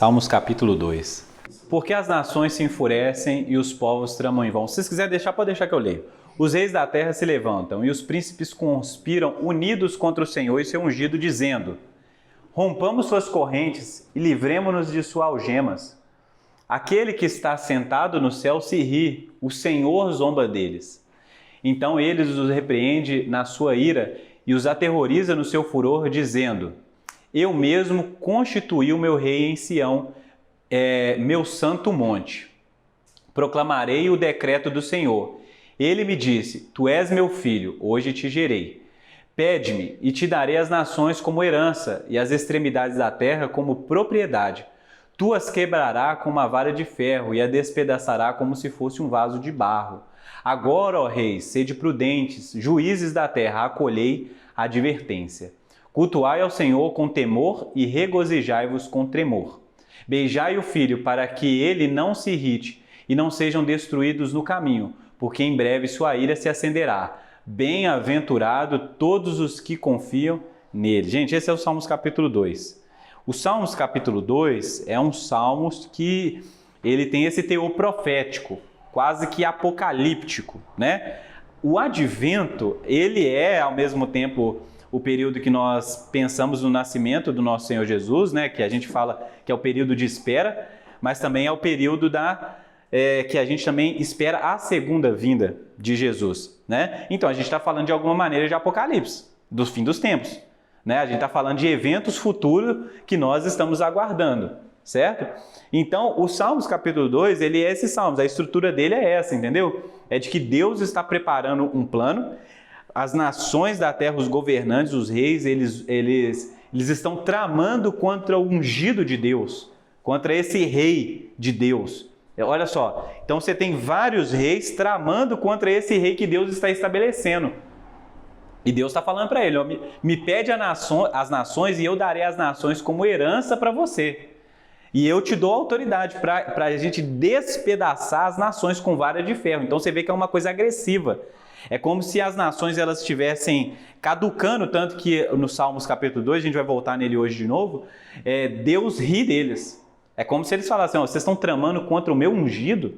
Salmos capítulo 2. Porque as nações se enfurecem e os povos tramam em vão. Se vocês quiserem deixar, pode deixar que eu leio. Os reis da terra se levantam e os príncipes conspiram unidos contra o Senhor e seu ungido, dizendo: rompamos suas correntes e livremo-nos de suas algemas. Aquele que está sentado no céu se ri, o Senhor zomba deles. Então ele os repreende na sua ira e os aterroriza no seu furor, dizendo: eu mesmo constituí o meu rei em Sião, meu santo monte. Proclamarei o decreto do Senhor. Ele me disse: tu és meu filho, hoje te gerei. Pede-me e te darei as nações como herança e as extremidades da terra como propriedade. Tu as quebrará com uma vara de ferro e a despedaçará como se fosse um vaso de barro. Agora, ó reis, sede prudentes, juízes da terra, acolhei a advertência. Cultuai ao Senhor com temor e regozijai-vos com tremor. Beijai o filho para que ele não se irrite e não sejam destruídos no caminho, porque em breve sua ira se acenderá. Bem-aventurado todos os que confiam nele. Gente, esse é o Salmos capítulo 2. O Salmos capítulo 2 é um Salmos que ele tem esse teor profético, quase que apocalíptico, né? O advento, ele é ao mesmo tempo o período que nós pensamos no nascimento do nosso Senhor Jesus, né? Que a gente fala que é o período de espera, mas também é o período que a gente também espera a segunda vinda de Jesus, né? Então a gente está falando de alguma maneira de Apocalipse, do fim dos tempos, né? A gente está falando de eventos futuros que nós estamos aguardando, certo? Então o Salmos capítulo 2, ele é esse Salmos, a estrutura dele é essa, entendeu? É de que Deus está preparando um plano. As nações da terra, os governantes, os reis, eles estão tramando contra o ungido de Deus, contra esse rei de Deus. Olha só, então você tem vários reis tramando contra esse rei que Deus está estabelecendo. E Deus está falando para ele: ó, me pede as nações e eu darei as nações como herança para você. E eu te dou autoridade para a gente despedaçar as nações com vara de ferro. Então você vê que é uma coisa agressiva. É como se as nações elas estivessem caducando, tanto que no Salmos capítulo 2, a gente vai voltar nele hoje de novo, Deus ri deles. É como se eles falassem: ó, vocês estão tramando contra o meu ungido,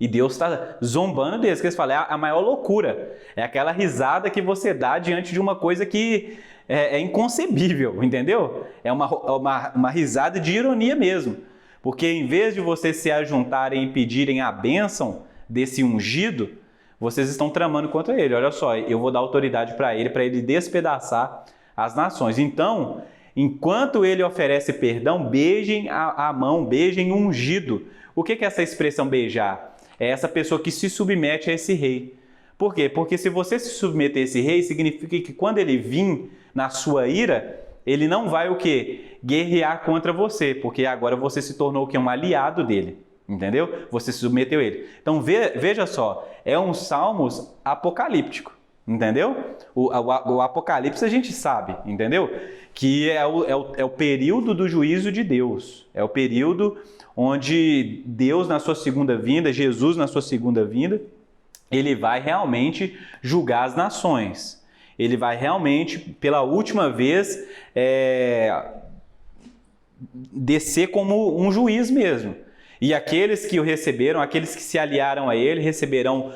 e Deus está zombando deles, que eles falam, é a maior loucura. É aquela risada que você dá diante de uma coisa que é inconcebível, entendeu? É uma risada de ironia mesmo. Porque em vez de vocês se ajuntarem e pedirem a bênção desse ungido, vocês estão tramando contra ele. Olha só, eu vou dar autoridade para ele despedaçar as nações. Então, enquanto ele oferece perdão, beijem a mão, beijem o ungido. O que é essa expressão beijar? É essa pessoa que se submete a esse rei. Por quê? Porque se você se submeter a esse rei, significa que quando ele vir na sua ira, ele não vai o quê? Guerrear contra você, porque agora você se tornou o quê? Um aliado dele. Entendeu? Você se submeteu a ele. Então veja só, é um Salmos apocalíptico, entendeu? O Apocalipse a gente sabe, entendeu? Que é o período do juízo de Deus. É o período onde Deus na sua segunda vinda, Jesus na sua segunda vinda, ele vai realmente julgar as nações. Ele vai realmente, pela última vez, descer como um juiz mesmo. E aqueles que o receberam, aqueles que se aliaram a ele, receberão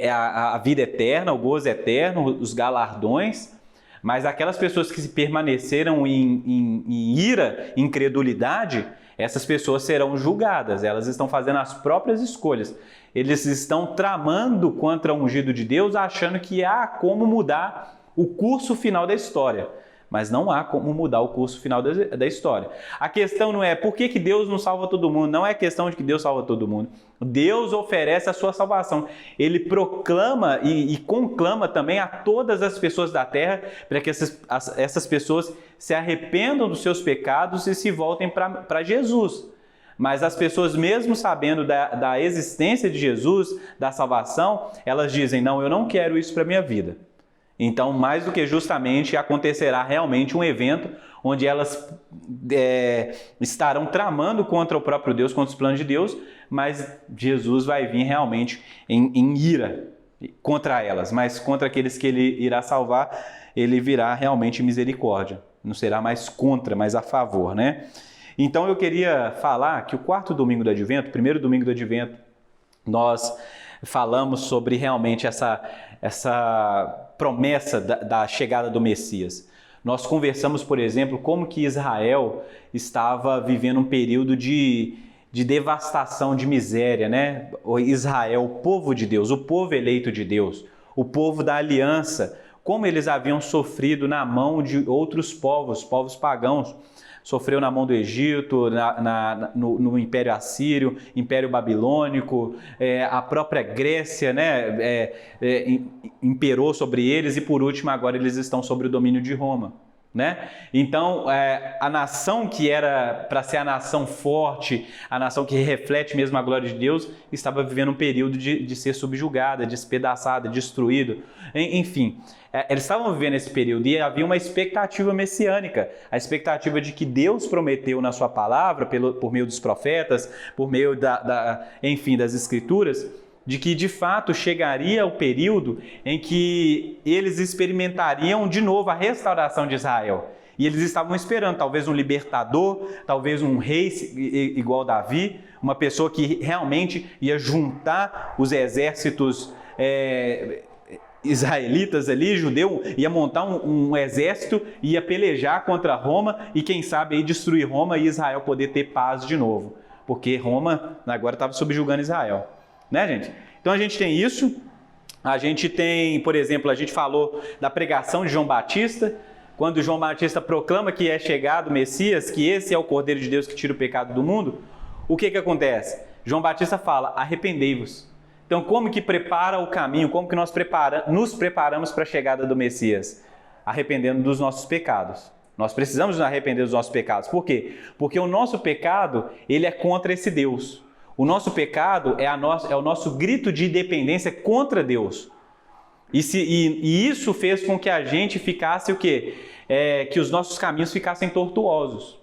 a vida eterna, o gozo eterno, os galardões. Mas aquelas pessoas que permaneceram em ira, incredulidade, essas pessoas serão julgadas. Elas estão fazendo as próprias escolhas. Eles estão tramando contra o ungido de Deus, achando que há como mudar o curso final da história. Mas não há como mudar o curso final da história. A questão não é por que Deus não salva todo mundo. Não é questão de que Deus salva todo mundo. Deus oferece a sua salvação. Ele proclama e conclama também a todas as pessoas da terra para que essas pessoas se arrependam dos seus pecados e se voltem para Jesus. Mas as pessoas, mesmo sabendo da existência de Jesus, da salvação, elas dizem: não, eu não quero isso para a minha vida. Então, mais do que justamente, acontecerá realmente um evento onde elas estarão tramando contra o próprio Deus, contra os planos de Deus, mas Jesus vai vir realmente em ira contra elas, mas contra aqueles que ele irá salvar, ele virá realmente em misericórdia. Não será mais contra, mas a favor, né? Então eu queria falar que o quarto domingo do Advento, o primeiro domingo do Advento, nós falamos sobre realmente essa promessa da chegada do Messias. Nós conversamos, por exemplo, como que Israel estava vivendo um período de devastação, de miséria, né? Israel, o povo de Deus, o povo eleito de Deus, o povo da aliança, como eles haviam sofrido na mão de outros povos pagãos. Sofreu na mão do Egito, no Império Assírio, Império Babilônico, a própria Grécia, né, imperou sobre eles e, por último, agora eles estão sob o domínio de Roma. Né? Então, a nação que era para ser a nação forte, a nação que reflete mesmo a glória de Deus, estava vivendo um período de ser subjugada, despedaçada, destruída, enfim. Eles estavam vivendo esse período e havia uma expectativa messiânica, a expectativa de que Deus prometeu na sua palavra, por meio dos profetas, por meio enfim, das escrituras, de que de fato chegaria o período em que eles experimentariam de novo a restauração de Israel. E eles estavam esperando talvez um libertador, talvez um rei igual Davi, uma pessoa que realmente ia juntar os exércitos israelitas ali, judeu, ia montar um exército, ia pelejar contra Roma e quem sabe aí destruir Roma e Israel poder ter paz de novo. Porque Roma agora estava subjugando Israel. Né, gente? Então a gente tem isso, a gente tem, por exemplo, a gente falou da pregação de João Batista, quando João Batista proclama que é chegado o Messias, que esse é o Cordeiro de Deus que tira o pecado do mundo, o que acontece? João Batista fala, arrependei-vos. Então como que prepara o caminho, como que nós nos preparamos para a chegada do Messias? Arrependendo dos nossos pecados. Nós precisamos nos arrepender dos nossos pecados. Por quê? Porque o nosso pecado, ele é contra esse Deus. O nosso pecado é o nosso grito de dependência contra Deus. E isso fez com que a gente ficasse o quê? Que os nossos caminhos ficassem tortuosos.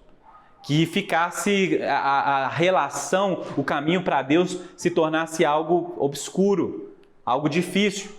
Que ficasse a relação, o caminho para Deus se tornasse algo obscuro, algo difícil.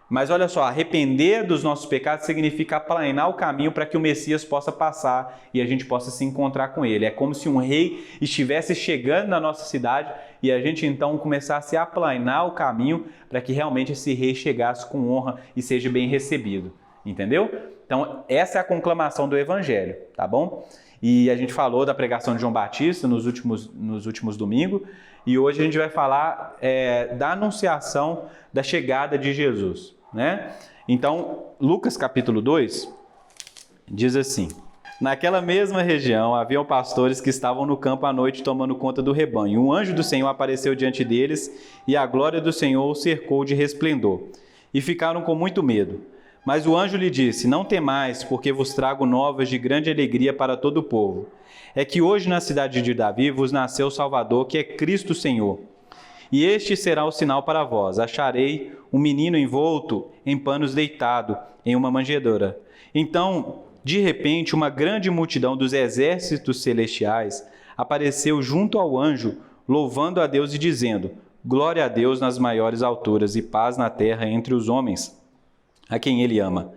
Mas olha só, arrepender dos nossos pecados significa aplanar o caminho para que o Messias possa passar e a gente possa se encontrar com ele. É como se um rei estivesse chegando na nossa cidade e a gente então começasse a aplanar o caminho para que realmente esse rei chegasse com honra e seja bem recebido. Entendeu? Então, essa é a conclamação do Evangelho, tá bom? E a gente falou da pregação de João Batista nos últimos domingos e hoje a gente vai falar da anunciação da chegada de Jesus. Né? Então, Lucas capítulo 2 diz assim: naquela mesma região haviam pastores que estavam no campo à noite tomando conta do rebanho. Um anjo do Senhor apareceu diante deles e a glória do Senhor os cercou de resplendor. E ficaram com muito medo. Mas o anjo lhe disse: não temais, porque vos trago novas de grande alegria para todo o povo. É que hoje na cidade de Davi vos nasceu o Salvador, que é Cristo Senhor. E este será o sinal para vós: acharei um menino envolto em panos deitado em uma manjedoura. Então, de repente, uma grande multidão dos exércitos celestiais apareceu junto ao anjo, louvando a Deus e dizendo: glória a Deus nas maiores alturas e paz na terra entre os homens, a quem ele ama.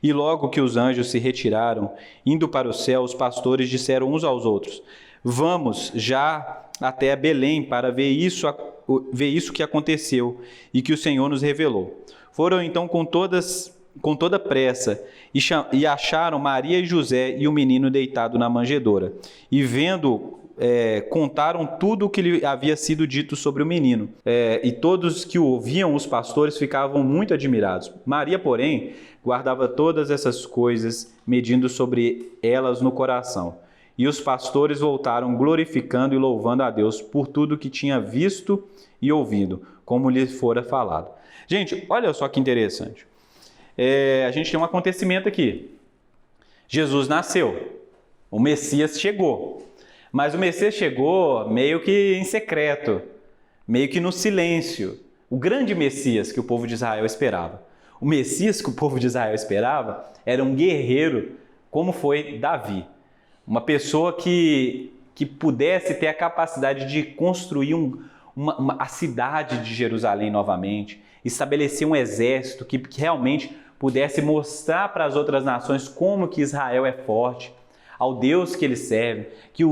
E logo que os anjos se retiraram, indo para o céu, os pastores disseram uns aos outros: vamos já até Belém para ver isso que aconteceu e que o Senhor nos revelou. Foram então com toda pressa e acharam Maria e José e o menino deitado na manjedoura. E vendo, contaram tudo o que lhe havia sido dito sobre o menino. E todos que o ouviam, os pastores, ficavam muito admirados. Maria, porém, guardava todas essas coisas, medindo sobre elas no coração. E os pastores voltaram glorificando e louvando a Deus por tudo que tinha visto e ouvido, como lhes fora falado. Gente, olha só que interessante. A gente tem um acontecimento aqui. Jesus nasceu. O Messias chegou. Mas o Messias chegou meio que em secreto, meio que no silêncio. O grande Messias que o povo de Israel esperava. O Messias que o povo de Israel esperava era um guerreiro, como foi Davi. Uma pessoa que pudesse ter a capacidade de construir a cidade de Jerusalém novamente, estabelecer um exército que realmente pudesse mostrar para as outras nações como que Israel é forte, ao Deus que ele serve, que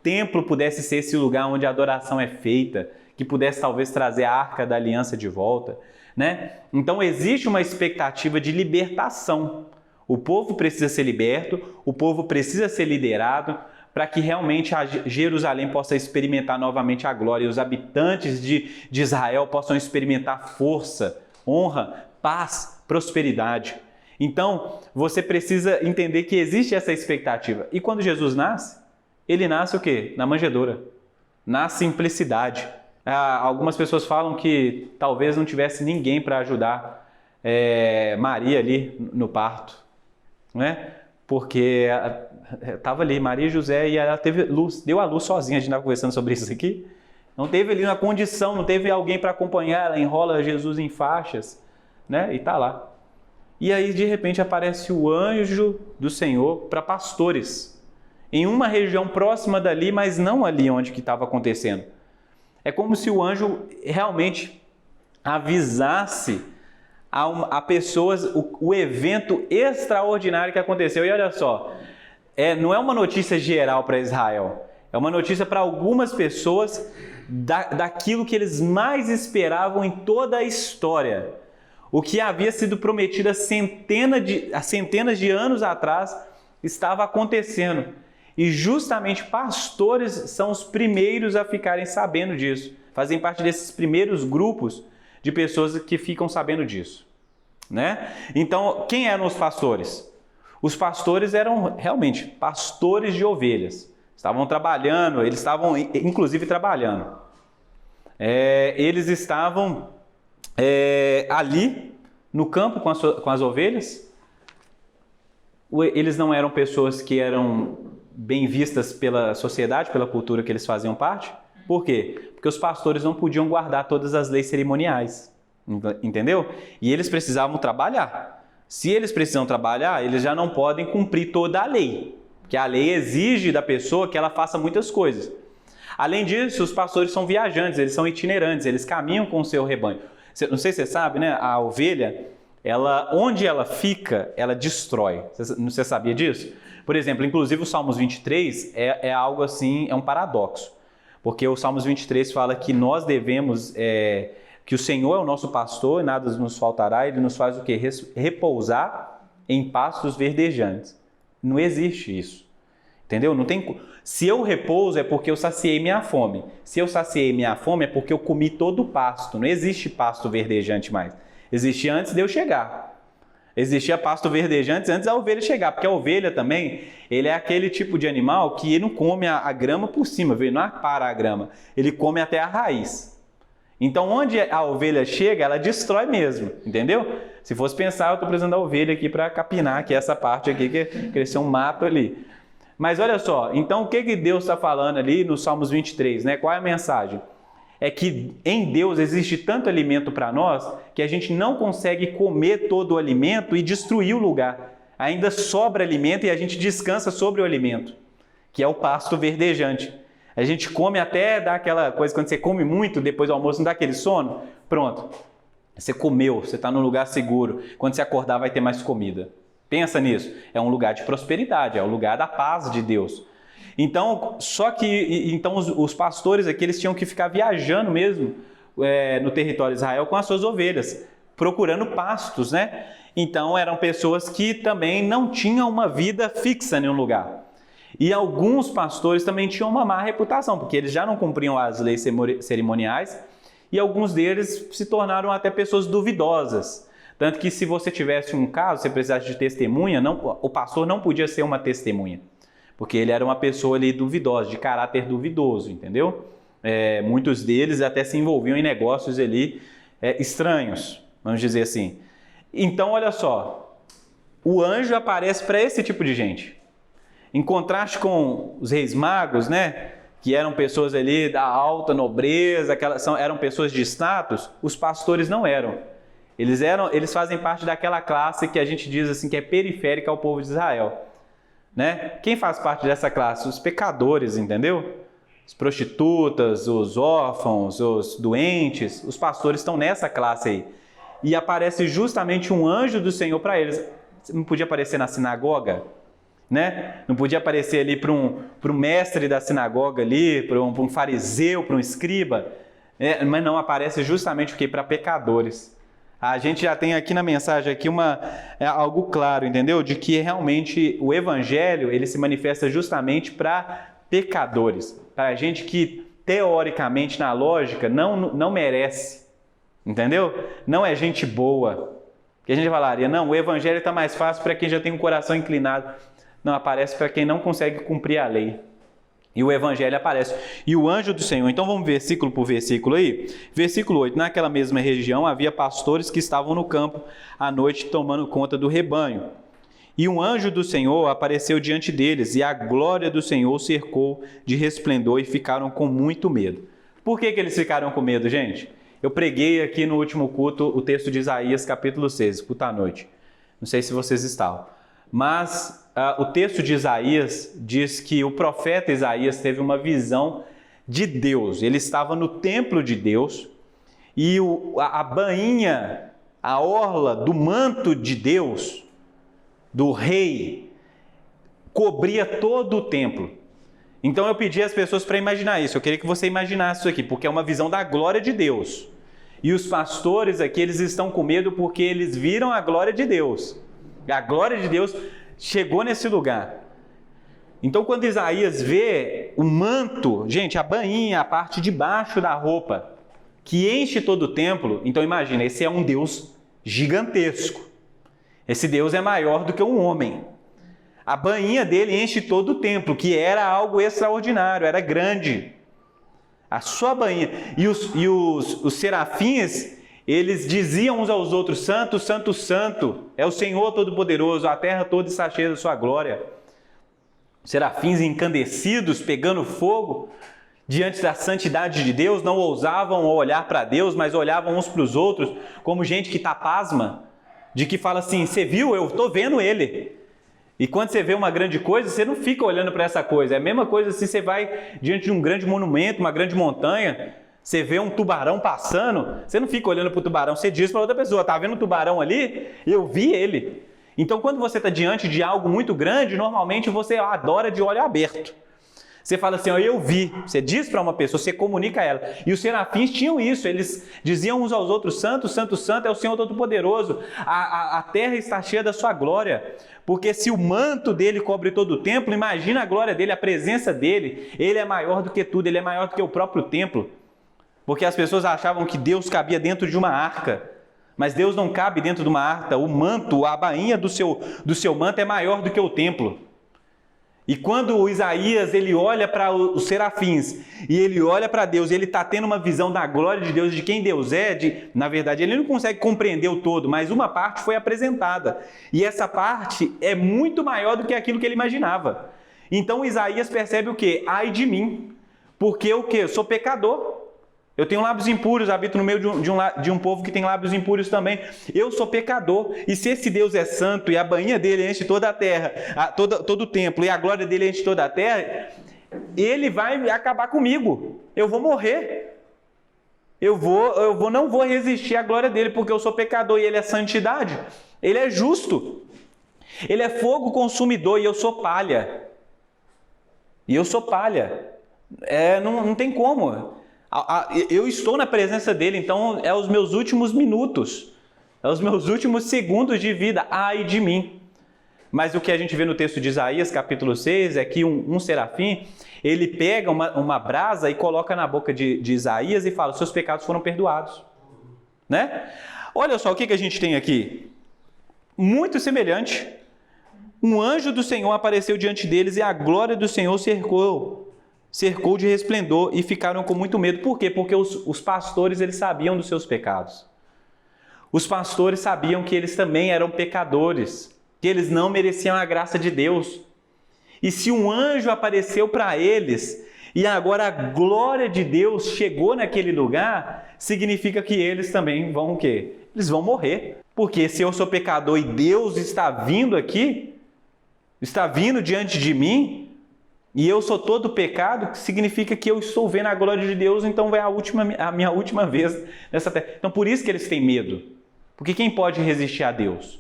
templo pudesse ser esse lugar onde a adoração é feita, que pudesse talvez trazer a Arca da Aliança de volta, né? Então existe uma expectativa de libertação. O povo precisa ser liberto, o povo precisa ser liderado para que realmente a Jerusalém possa experimentar novamente a glória e os habitantes de Israel possam experimentar força, honra, paz, prosperidade. Então, você precisa entender que existe essa expectativa. E quando Jesus nasce, ele nasce o quê? Na manjedoura. Na simplicidade. Algumas pessoas falam que talvez não tivesse ninguém para ajudar Maria ali no parto, né? Porque estava ali Maria e José e ela teve luz, deu a luz sozinha. A gente estava conversando sobre isso aqui. Não teve ali uma condição, não teve alguém para acompanhar. Ela enrola Jesus em faixas, né? E está lá. E aí, de repente, aparece o anjo do Senhor para pastores, em uma região próxima dali, mas não ali onde que estava acontecendo. É como se o anjo realmente avisasse a pessoas o evento extraordinário que aconteceu. E olha só, não é uma notícia geral para Israel, é uma notícia para algumas pessoas daquilo que eles mais esperavam em toda a história. O que havia sido prometido há centenas de anos atrás estava acontecendo. E justamente pastores são os primeiros a ficarem sabendo disso. Fazem parte desses primeiros grupos de pessoas que ficam sabendo disso, né? Então, quem eram os pastores? Os pastores eram realmente pastores de ovelhas. Estavam trabalhando, eles estavam inclusive trabalhando. Eles estavam ali no campo com as ovelhas. Eles não eram pessoas que eram bem vistas pela sociedade, pela cultura que eles faziam parte. Por quê? Porque os pastores não podiam guardar todas as leis cerimoniais, entendeu? E eles precisavam trabalhar. Se eles precisam trabalhar, eles já não podem cumprir toda a lei, porque a lei exige da pessoa que ela faça muitas coisas. Além disso, os pastores são viajantes, eles são itinerantes, eles caminham com o seu rebanho. Não sei se você sabe, né? A ovelha, onde ela fica, ela destrói. Você sabia disso? Por exemplo, inclusive o Salmos 23 é algo assim, é um paradoxo. Porque o Salmos 23 fala que nós devemos, que o Senhor é o nosso pastor e nada nos faltará. Ele nos faz o quê? Repousar em pastos verdejantes. Não existe isso. Entendeu? Não tem. Se eu repouso é porque eu saciei minha fome. Se eu saciei minha fome é porque eu comi todo o pasto. Não existe pasto verdejante mais. Existia antes de eu chegar. Existia pasto verdejante antes da ovelha chegar. Porque a ovelha também, ele é aquele tipo de animal que ele não come a grama por cima, ele não para a grama. Ele come até a raiz. Então, onde a ovelha chega, ela destrói mesmo. Entendeu? Se fosse pensar, eu estou precisando da ovelha aqui para capinar, que é essa parte aqui, que cresceu um mato ali. Mas olha só, então o que Deus está falando ali no Salmos 23, né? Qual é a mensagem? É que em Deus existe tanto alimento para nós que a gente não consegue comer todo o alimento e destruir o lugar. Ainda sobra alimento e a gente descansa sobre o alimento, que é o pasto verdejante. A gente come até dar aquela coisa, quando você come muito depois do almoço, não dá aquele sono? Pronto, você comeu, você está num lugar seguro. Quando você acordar vai ter mais comida. Pensa nisso, é um lugar de prosperidade, é o lugar da paz de Deus. Então, os pastores aqui, eles tinham que ficar viajando mesmo no território de Israel com as suas ovelhas, procurando pastos, né? Então, eram pessoas que também não tinham uma vida fixa em um lugar. E alguns pastores também tinham uma má reputação, porque eles já não cumpriam as leis cerimoniais e alguns deles se tornaram até pessoas duvidosas. Tanto que se você tivesse um caso, você precisasse de testemunha, o pastor não podia ser uma testemunha, porque ele era uma pessoa ali duvidosa, de caráter duvidoso, entendeu? Muitos deles até se envolviam em negócios ali estranhos, vamos dizer assim. Então, olha só, o anjo aparece para esse tipo de gente. Em contraste com os reis magos, né? Que eram pessoas ali da alta nobreza, eram pessoas de status, os pastores não eram. Eles fazem parte daquela classe que a gente diz assim que é periférica ao povo de Israel, né? Quem faz parte dessa classe? Os pecadores, entendeu? As prostitutas, os órfãos, os doentes, os pastores estão nessa classe aí. E aparece justamente um anjo do Senhor para eles. Não podia aparecer na sinagoga? né? Não podia aparecer ali para um mestre da sinagoga ali, para um fariseu, para um escriba, mas não, aparece justamente o quê? Para pecadores. A gente já tem aqui na mensagem aqui algo claro, entendeu? De que realmente o evangelho ele se manifesta justamente para pecadores, para gente que teoricamente na lógica não merece, entendeu? Não é gente boa. Que a gente falaria, não, o evangelho está mais fácil para quem já tem um coração inclinado. Não, aparece para quem não consegue cumprir a lei. E o evangelho aparece. E o anjo do Senhor, então vamos versículo por versículo aí. Versículo 8, naquela mesma região havia pastores que estavam no campo à noite tomando conta do rebanho. E um anjo do Senhor apareceu diante deles, e a glória do Senhor cercou de resplendor e ficaram com muito medo. Por que eles ficaram com medo, gente? Eu preguei aqui no último culto o texto de Isaías, capítulo 6, culto à noite. Não sei se vocês estavam. Mas o texto de Isaías diz que o profeta Isaías teve uma visão de Deus. Ele estava no templo de Deus e a bainha, a orla do manto de Deus, do rei, cobria todo o templo. Então eu pedi às pessoas para imaginar isso. Eu queria que você imaginasse isso aqui, porque é uma visão da glória de Deus. E os pastores aqui, eles estão com medo porque eles viram a glória de Deus. A glória de Deus chegou nesse lugar. Então, quando Isaías vê o manto, gente, a bainha, a parte de baixo da roupa, que enche todo o templo, então imagina, esse é um Deus gigantesco. Esse Deus é maior do que um homem. A bainha dele enche todo o templo, que era algo extraordinário, era grande. A sua bainha. E os serafins, eles diziam uns aos outros, santo, santo, santo, é o Senhor Todo-Poderoso, a terra toda está cheia da sua glória. Serafins encandecidos, pegando fogo, diante da santidade de Deus, não ousavam olhar para Deus, mas olhavam uns para os outros, como gente que está pasma, de que fala assim, você viu? Eu estou vendo ele. E quando você vê uma grande coisa, você não fica olhando para essa coisa. É a mesma coisa se você vai diante de um grande monumento, uma grande montanha, você vê um tubarão passando, você não fica olhando para o tubarão, você diz para outra pessoa, está vendo um tubarão ali? Eu vi ele. Então, quando você está diante de algo muito grande, normalmente você adora de olho aberto. Você fala assim, eu vi. Você diz para uma pessoa, você comunica a ela. E os serafins tinham isso, eles diziam uns aos outros, santo, santo, santo é o Senhor Todo-Poderoso. A terra está cheia da sua glória. Porque se o manto dele cobre todo o templo, imagina a glória dele, a presença dele. Ele é maior do que tudo, ele é maior do que o próprio templo. Porque as pessoas achavam que Deus cabia dentro de uma arca. Mas Deus não cabe dentro de uma arca. O manto, a bainha do seu manto é maior do que o templo. E quando o Isaías ele olha para os serafins e ele olha para Deus, ele está tendo uma visão da glória de Deus, de quem Deus é, na verdade ele não consegue compreender o todo, mas uma parte foi apresentada. E essa parte é muito maior do que aquilo que ele imaginava. Então Isaías percebe o quê? Ai de mim, porque o quê? Eu sou pecador. Eu tenho lábios impuros, habito no meio de um povo que tem lábios impuros também. Eu sou pecador. E se esse Deus é santo e a bainha dele enche toda a terra, todo o templo, e a glória dele enche toda a terra, ele vai acabar comigo. Eu vou morrer. Não vou resistir à glória dele, porque eu sou pecador e ele é santidade. Ele é justo. Ele é fogo consumidor e eu sou palha. Não tem como. Eu estou na presença dele, então é os meus últimos minutos, é os meus últimos segundos de vida, ai de mim. Mas o que a gente vê no texto de Isaías, capítulo 6, é que um serafim, ele pega uma brasa e coloca na boca de Isaías e fala, seus pecados foram perdoados. Né? Olha só o que a gente tem aqui, muito semelhante. Um anjo do Senhor apareceu diante deles e a glória do Senhor cercou de resplendor e ficaram com muito medo. Por quê? Porque os pastores eles sabiam dos seus pecados. Os pastores sabiam que eles também eram pecadores, que eles não mereciam a graça de Deus. E se um anjo apareceu para eles e agora a glória de Deus chegou naquele lugar, significa que eles também vão o quê? Eles vão morrer. Porque se eu sou pecador e Deus está vindo aqui, está vindo diante de mim, e eu sou todo pecado, significa que eu estou vendo a glória de Deus, então vai a minha última vez nessa terra. Então por isso que eles têm medo. Porque quem pode resistir a Deus?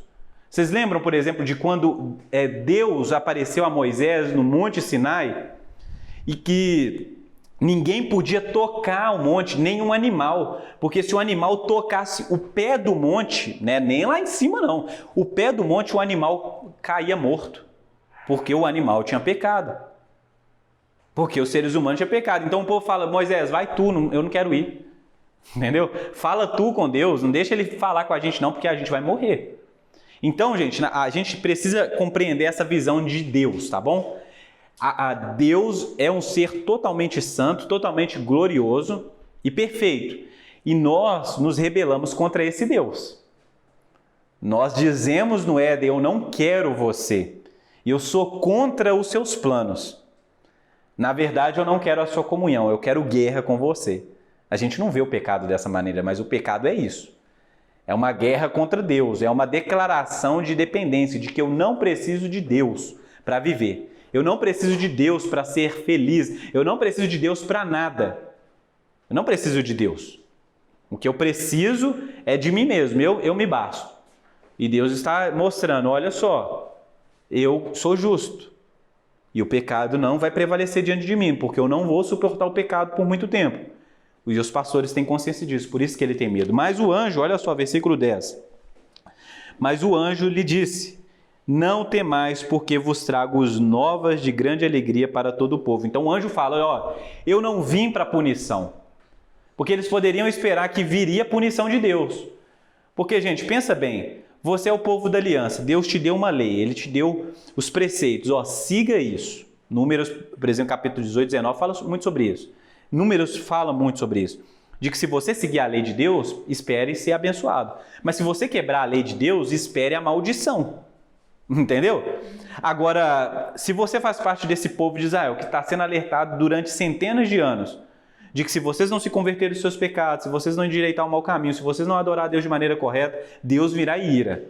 Vocês lembram, por exemplo, de quando Deus apareceu a Moisés no Monte Sinai e que ninguém podia tocar o monte, nenhum animal, porque se o animal tocasse o pé do monte, né, nem lá em cima não, o pé do monte o animal caía morto, porque o animal tinha pecado, porque os seres humanos tinham pecado. Então o povo fala, Moisés, vai tu, eu não quero ir, entendeu? Fala tu com Deus, não deixa ele falar com a gente não, porque a gente vai morrer. Então, gente, a gente precisa compreender essa visão de Deus, tá bom? Deus é um ser totalmente santo, totalmente glorioso e perfeito. E nós nos rebelamos contra esse Deus. Nós dizemos no Éden, eu não quero você. E eu sou contra os seus planos. Na verdade, eu não quero a sua comunhão, eu quero guerra com você. A gente não vê o pecado dessa maneira, mas o pecado é isso. É uma guerra contra Deus, é uma declaração de dependência, de que eu não preciso de Deus para viver. Eu não preciso de Deus para ser feliz. Eu não preciso de Deus para nada. Eu não preciso de Deus. O que eu preciso é de mim mesmo, eu me basto. E Deus está mostrando, olha só, eu sou justo. E o pecado não vai prevalecer diante de mim, porque eu não vou suportar o pecado por muito tempo. E os pastores têm consciência disso, por isso que ele tem medo. Mas o anjo, olha só, versículo 10. Mas o anjo lhe disse, não temais, porque vos trago novas de grande alegria para todo o povo. Então o anjo fala, ó, eu não vim para punição. Porque eles poderiam esperar que viria a punição de Deus. Porque, gente, pensa bem, você é o povo da aliança, Deus te deu uma lei, Ele te deu os preceitos, ó, siga isso. Números, por exemplo, capítulo 18, 19, fala muito sobre isso. Números fala muito sobre isso. De que se você seguir a lei de Deus, espere ser abençoado. Mas se você quebrar a lei de Deus, espere a maldição. Entendeu? Agora, se você faz parte desse povo de Israel, que está sendo alertado durante centenas de anos, de que se vocês não se converterem dos seus pecados, se vocês não endireitar o mau caminho, se vocês não adorar a Deus de maneira correta, Deus virá em ira.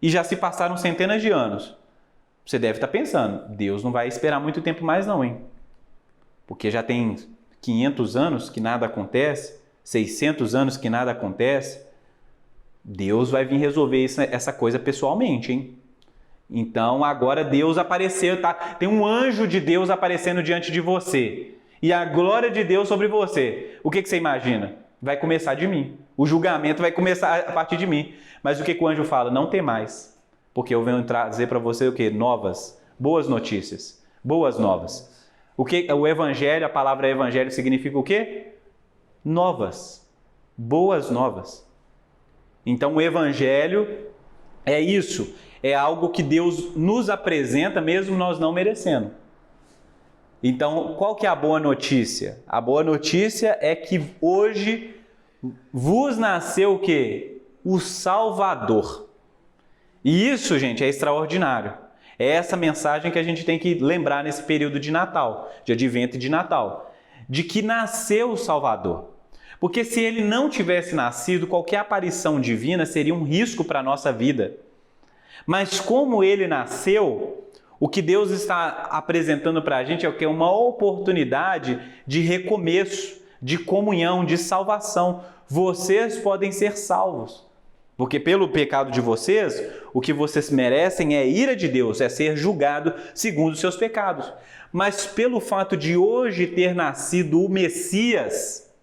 E já se passaram centenas de anos. Você deve estar pensando, Deus não vai esperar muito tempo mais não, hein? Porque já tem 500 anos que nada acontece, 600 anos que nada acontece. Deus vai vir resolver essa coisa pessoalmente, hein? Então agora Deus apareceu, tá? Tem um anjo de Deus aparecendo diante de você. E a glória de Deus sobre você. O que você imagina? Vai começar de mim. O julgamento vai começar a partir de mim. Mas o que o anjo fala? Não temais. Porque eu venho trazer para você o quê? Novas, boas notícias. Boas novas. O evangelho, a palavra evangelho significa o quê? Novas. Boas novas. Então o evangelho é isso. É algo que Deus nos apresenta mesmo nós não merecendo. Então, qual que é a boa notícia? A boa notícia é que hoje vos nasceu o quê? O Salvador. E isso, gente, é extraordinário. É essa mensagem que a gente tem que lembrar nesse período de Natal, de Advento e de Natal. De que nasceu o Salvador. Porque se ele não tivesse nascido, qualquer aparição divina seria um risco para a nossa vida. Mas como ele nasceu, o que Deus está apresentando para a gente é o que? Uma oportunidade de recomeço, de comunhão, de salvação. Vocês podem ser salvos. Porque pelo pecado de vocês, o que vocês merecem é ira de Deus, é ser julgado segundo os seus pecados. Mas pelo fato de hoje ter nascido o Messias,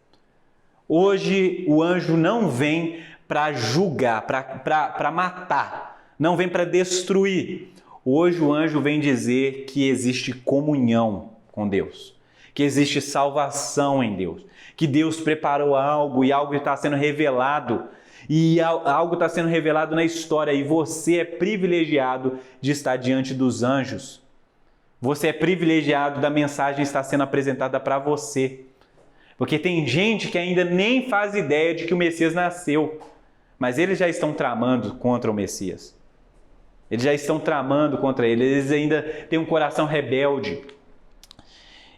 hoje o anjo não vem para julgar, para matar. Não vem para destruir. Hoje o anjo vem dizer que existe comunhão com Deus, que existe salvação em Deus, que Deus preparou algo e algo está sendo revelado, e algo está sendo revelado na história, e você é privilegiado de estar diante dos anjos. Você é privilegiado da mensagem estar sendo apresentada para você. Porque tem gente que ainda nem faz ideia de que o Messias nasceu, mas eles já estão tramando contra o Messias. Eles já estão tramando contra ele, eles ainda têm um coração rebelde.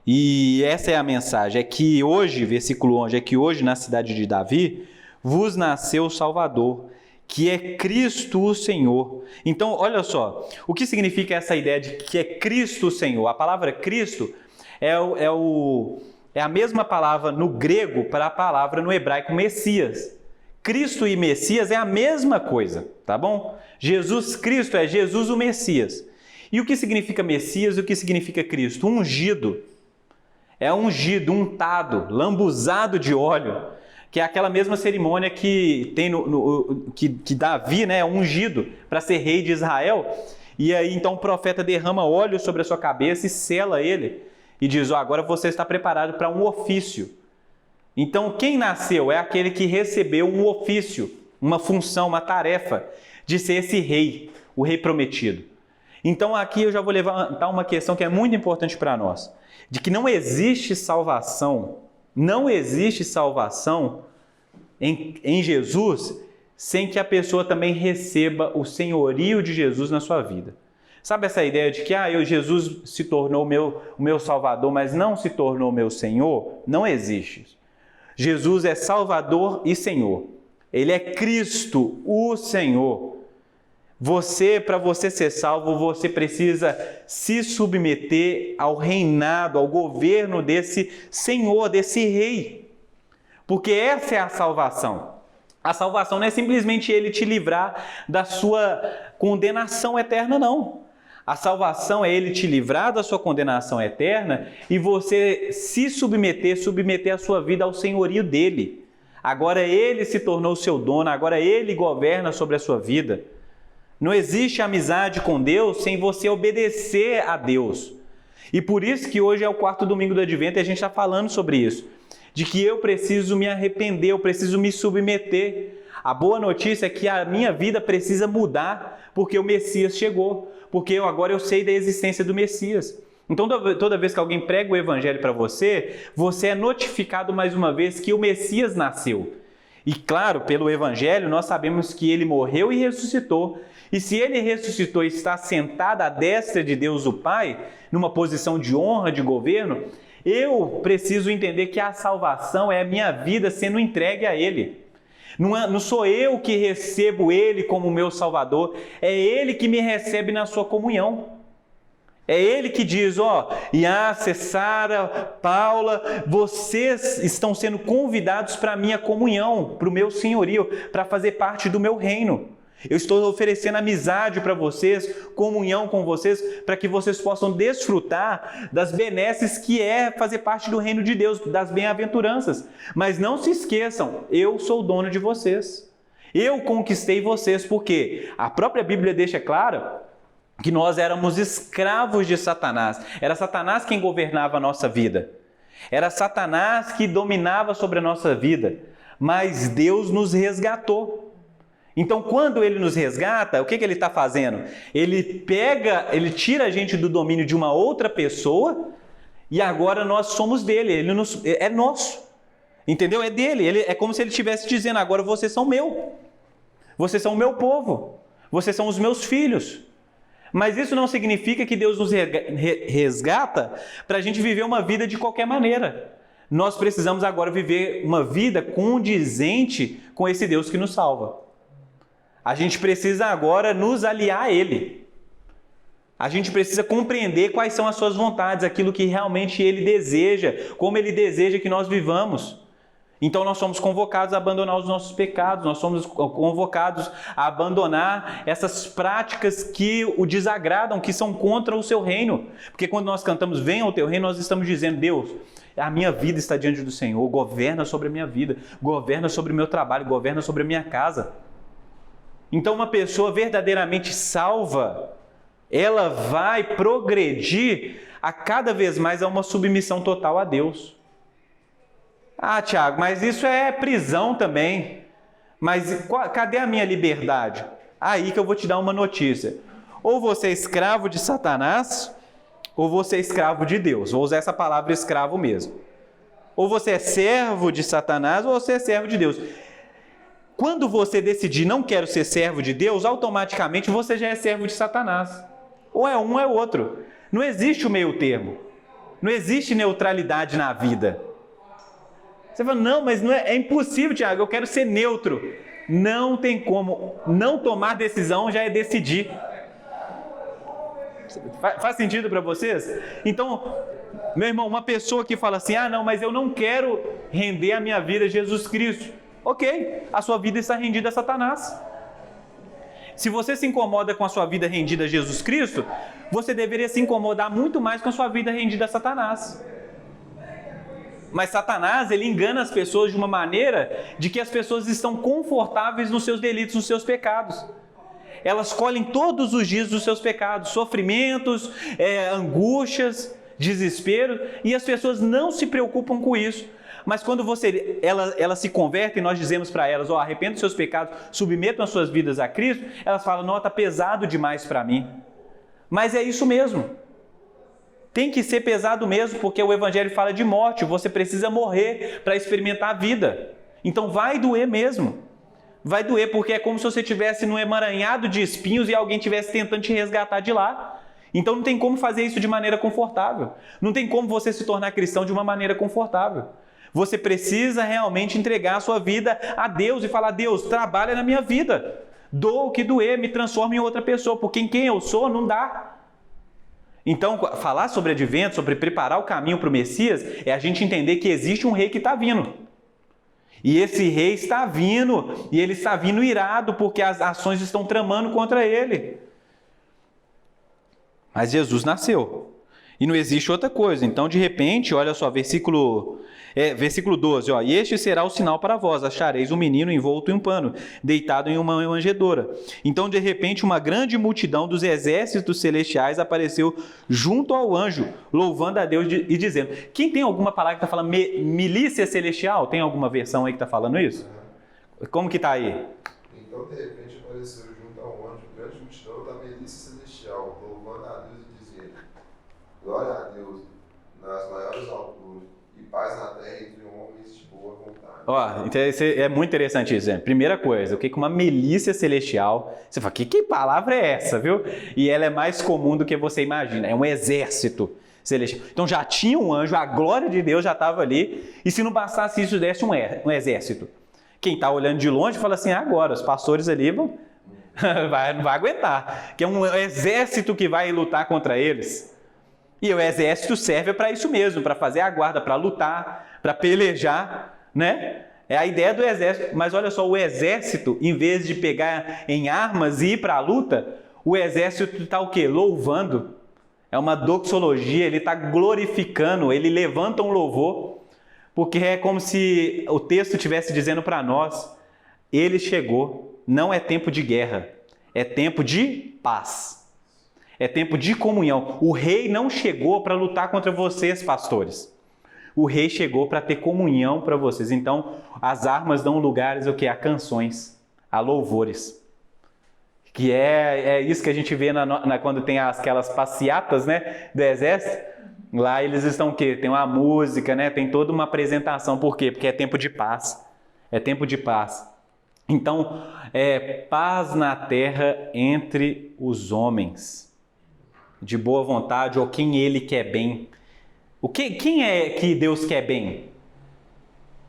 E essa é a mensagem, é que hoje, versículo 11, é que hoje na cidade de Davi vos nasceu o Salvador, que é Cristo o Senhor. Então, olha só, o que significa essa ideia de que é Cristo o Senhor? A palavra Cristo é a mesma palavra no grego para a palavra no hebraico Messias. Cristo e Messias é a mesma coisa, tá bom? Jesus Cristo é Jesus o Messias. E o que significa Messias e o que significa Cristo? Ungido. É ungido, untado, lambuzado de óleo, que é aquela mesma cerimônia que tem que Davi, né, é ungido para ser rei de Israel. E aí então o profeta derrama óleo sobre a sua cabeça e sela ele e diz: agora você está preparado para um ofício. Então quem nasceu é aquele que recebeu um ofício, uma função, uma tarefa de ser esse rei, o rei prometido. Então aqui eu já vou levantar uma questão que é muito importante para nós, de que não existe salvação em Jesus sem que a pessoa também receba o senhorio de Jesus na sua vida. Sabe essa ideia de que Jesus se tornou o meu Salvador, mas não se tornou meu Senhor? Não existe. Jesus é Salvador e Senhor. Ele é Cristo, o Senhor. Para você ser salvo, você precisa se submeter ao reinado, ao governo desse Senhor, desse Rei. Porque essa é a salvação. A salvação não é simplesmente Ele te livrar da sua condenação eterna, não. A salvação é Ele te livrar da sua condenação eterna e você se submeter a sua vida ao senhorio dEle. Agora Ele se tornou seu dono, agora Ele governa sobre a sua vida. Não existe amizade com Deus sem você obedecer a Deus. E por isso que hoje é o 4º domingo do Advento e a gente está falando sobre isso. De que eu preciso me arrepender, eu preciso me submeter. A boa notícia é que a minha vida precisa mudar porque o Messias chegou. Porque agora eu sei da existência do Messias. Então toda vez que alguém prega o Evangelho para você, você é notificado mais uma vez que o Messias nasceu. E claro, pelo Evangelho nós sabemos que Ele morreu e ressuscitou. E se Ele ressuscitou e está sentado à destra de Deus o Pai, numa posição de honra, de governo, eu preciso entender que a salvação é a minha vida sendo entregue a Ele. Não sou eu que recebo Ele como meu Salvador, é Ele que me recebe na sua comunhão. É Ele que diz: Iácia, Sara, Paula, vocês estão sendo convidados para a minha comunhão, para o meu senhorio, para fazer parte do meu reino. Eu estou oferecendo amizade para vocês, comunhão com vocês, para que vocês possam desfrutar das benesses que é fazer parte do reino de Deus, das bem-aventuranças. Mas não se esqueçam, eu sou o dono de vocês. Eu conquistei vocês, porque a própria Bíblia deixa claro que nós éramos escravos de Satanás. Era Satanás quem governava a nossa vida. Era Satanás que dominava sobre a nossa vida. Mas Deus nos resgatou. Então, quando Ele nos resgata, o que Ele está fazendo? Ele tira a gente do domínio de uma outra pessoa e agora nós somos dele, é nosso. Entendeu? É dele. É como se Ele estivesse dizendo: agora vocês são meu. Vocês são o meu povo. Vocês são os meus filhos. Mas isso não significa que Deus nos resgata para a gente viver uma vida de qualquer maneira. Nós precisamos agora viver uma vida condizente com esse Deus que nos salva. A gente precisa agora nos aliar a Ele. A gente precisa compreender quais são as suas vontades, aquilo que realmente Ele deseja, como Ele deseja que nós vivamos. Então nós somos convocados a abandonar os nossos pecados, nós somos convocados a abandonar essas práticas que o desagradam, que são contra o seu reino. Porque quando nós cantamos "Venha ao teu reino", nós estamos dizendo: Deus, a minha vida está diante do Senhor, governa sobre a minha vida, governa sobre o meu trabalho, governa sobre a minha casa. Então uma pessoa verdadeiramente salva, ela vai progredir a cada vez mais a uma submissão total a Deus. Tiago, mas isso é prisão também. Mas cadê a minha liberdade? Aí que eu vou te dar uma notícia. Ou você é escravo de Satanás, ou você é escravo de Deus. Vou usar essa palavra escravo mesmo. Ou você é servo de Satanás, ou você é servo de Deus. Quando você decidir não quero ser servo de Deus, automaticamente você já é servo de Satanás. Ou é um ou é outro. Não existe o meio termo. Não existe neutralidade na vida. Você fala: não, mas não é impossível, Tiago, eu quero ser neutro. Não tem como. Não tomar decisão já é decidir. Faz sentido para vocês? Então, meu irmão, uma pessoa que fala assim: não, mas eu não quero render a minha vida a Jesus Cristo. ok, a sua vida está rendida a Satanás. Se você se incomoda com a sua vida rendida a Jesus Cristo, você deveria se incomodar muito mais com a sua vida rendida a Satanás. Mas Satanás, ele engana as pessoas de uma maneira de que as pessoas estão confortáveis nos seus delitos, nos seus pecados. Elas colhem todos os dias os seus pecados, sofrimentos, angústias, desespero, e as pessoas não se preocupam com isso. Mas quando elas se convertem, nós dizemos para elas, arrependam dos seus pecados, submetam as suas vidas a Cristo, elas falam, não, está pesado demais para mim. Mas é isso mesmo. Tem que ser pesado mesmo, porque o Evangelho fala de morte, você precisa morrer para experimentar a vida. Então vai doer mesmo. Vai doer, porque é como se você estivesse num emaranhado de espinhos e alguém estivesse tentando te resgatar de lá. Então não tem como fazer isso de maneira confortável. Não tem como você se tornar cristão de uma maneira confortável. Você precisa realmente entregar a sua vida a Deus e falar, Deus, trabalha na minha vida. Doa o que doer, me transforma em outra pessoa, porque em quem eu sou não dá. Então, falar sobre advento, sobre preparar o caminho para o Messias, é a gente entender que existe um rei que está vindo. E esse rei está vindo, e ele está vindo irado, porque as ações estão tramando contra ele. Mas Jesus nasceu. E não existe outra coisa. Então, de repente, olha só, versículo 12, e este será o sinal para vós, achareis um menino envolto em um pano, deitado em uma manjedoura. Então, de repente, uma grande multidão dos exércitos celestiais apareceu junto ao anjo, louvando a Deus e dizendo. Quem tem alguma palavra que está falando milícia celestial? Tem alguma versão aí que está falando isso? Como que está aí? Então, de repente, apareceu junto ao anjo grande multidão da milícia celestial, louvando a Deus e dizendo, glória a Deus nas maiores alturas, e paz na terra entre homens de boa vontade. Então é muito interessante isso. Primeira coisa, o que uma milícia celestial... Você fala, que palavra é essa, viu? E ela é mais comum do que você imagina. É um exército celestial. Então já tinha um anjo, a glória de Deus já estava ali. E se não bastasse isso, desse um exército. Quem está olhando de longe fala assim, agora, os pastores ali não vai aguentar. Que é um exército que vai lutar contra eles. E o exército serve para isso mesmo, para fazer a guarda, para lutar, para pelejar, né? É a ideia do exército. Mas olha só, o exército, em vez de pegar em armas e ir para a luta, o exército está o quê? Louvando. É uma doxologia, ele está glorificando, ele levanta um louvor, porque é como se o texto estivesse dizendo para nós, ele chegou, não é tempo de guerra, é tempo de paz. É tempo de comunhão. O rei não chegou para lutar contra vocês, pastores. O rei chegou para ter comunhão para vocês. Então, as armas dão lugares a canções, a louvores. Que é isso que a gente vê quando tem aquelas passeatas, né, do exército. Lá eles estão o quê? Tem uma música, né? Tem toda uma apresentação. Por quê? Porque é tempo de paz. É tempo de paz. Então, paz na terra entre os homens. De boa vontade, ou quem ele quer bem. Quem é que Deus quer bem?